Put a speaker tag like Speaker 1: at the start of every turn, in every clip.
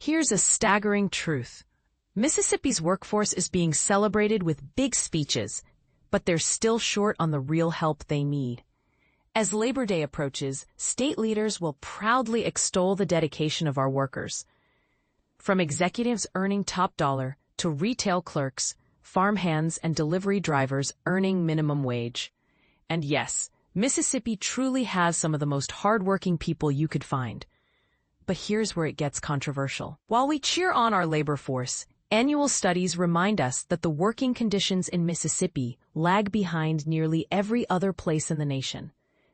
Speaker 1: Here's a staggering truth. Mississippi's workforce is being celebrated with big speeches, but they're still short on the real help they need. As Labor Day approaches, state leaders will proudly extol the dedication of our workers. From executives earning top dollar to retail clerks, farmhands, and delivery drivers earning minimum wage. And yes, Mississippi truly has some of the most hardworking people you could find. But here's where it gets controversial. While we cheer on our labor force, annual studies remind us that the working conditions in Mississippi lag behind nearly every other place in the nation.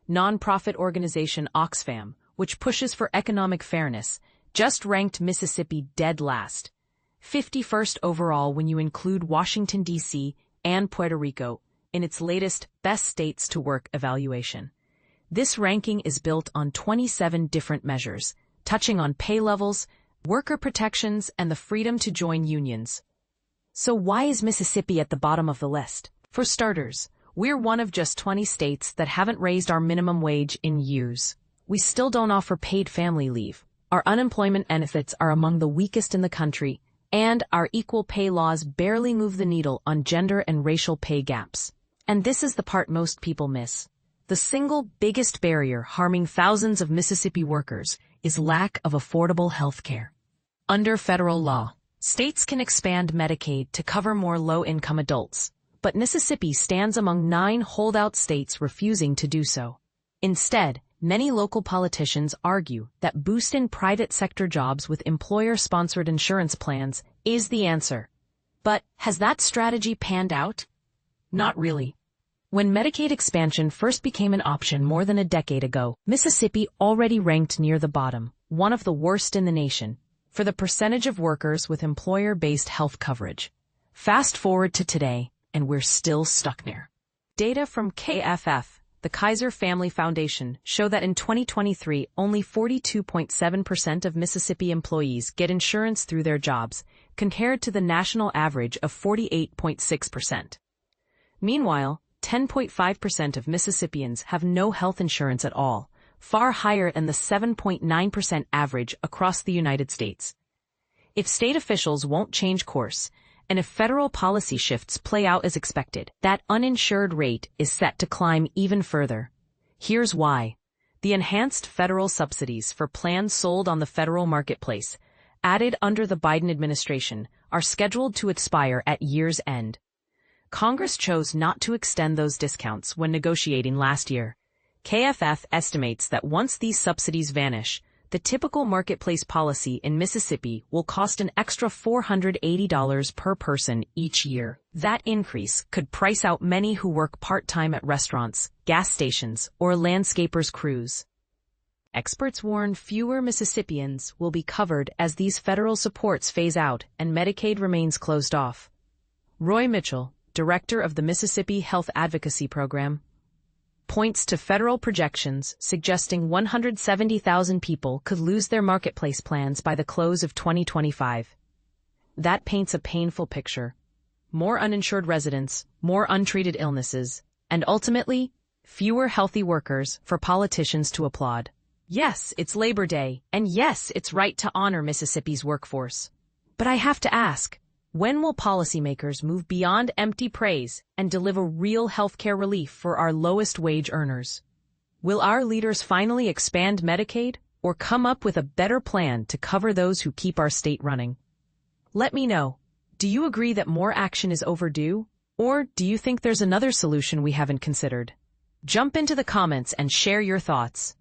Speaker 1: Nonprofit organization Oxfam, which pushes for economic fairness, just ranked Mississippi dead last, 51st overall when you include Washington, D.C. and Puerto Rico in its latest Best States to Work evaluation. This ranking is built on 27 different measures, touching on pay levels, worker protections, and the freedom to join unions. So why is Mississippi at the bottom of the list? For starters, we're one of just 20 states that haven't raised our minimum wage in years. We still don't offer paid family leave. Our unemployment benefits are among the weakest in the country, and our equal pay laws barely move the needle on gender and racial pay gaps. And this is the part most people miss. The single biggest barrier harming thousands of Mississippi workers is lack of affordable health care. Under federal law, states can expand Medicaid to cover more low-income adults, but Mississippi stands among 9 holdout states refusing to do so. Instead, many local politicians argue that boosting private sector jobs with employer-sponsored insurance plans is the answer. But has that strategy panned out? Not really. When Medicaid expansion first became an option more than a decade ago, Mississippi already ranked near the bottom, one of the worst in the nation, for the percentage of workers with employer-based health coverage. Fast forward to today, and we're still stuck there. Data from KFF, the Kaiser Family Foundation, show that in 2023, only 42.7% of Mississippi employees get insurance through their jobs, compared to the national average of 48.6%. Meanwhile, 10.5% of Mississippians have no health insurance at all, far higher than the 7.9% average across the United States. If state officials won't change course, and if federal policy shifts play out as expected, that uninsured rate is set to climb even further. Here's why. The enhanced federal subsidies for plans sold on the federal marketplace, added under the Biden administration, are scheduled to expire at year's end. Congress chose not to extend those discounts when negotiating last year. KFF estimates that once these subsidies vanish, the typical marketplace policy in Mississippi will cost an extra $480 per person each year. That increase could price out many who work part-time at restaurants, gas stations, or landscapers' crews. Experts warn fewer Mississippians will be covered as these federal supports phase out and Medicaid remains closed off. Roy Mitchell, director of the Mississippi Health Advocacy Program, points to federal projections suggesting 170,000 people could lose their marketplace plans by the close of 2025. That paints a painful picture. More uninsured residents, more untreated illnesses, and ultimately, fewer healthy workers for politicians to applaud. Yes, it's Labor Day, and yes, it's right to honor Mississippi's workforce. But I have to ask, when will policymakers move beyond empty praise and deliver real healthcare relief for our lowest wage earners? Will our leaders finally expand Medicaid or come up with a better plan to cover those who keep our state running? Let me know. Do you agree that more action is overdue? Or do you think there's another solution we haven't considered? Jump into the comments and share your thoughts.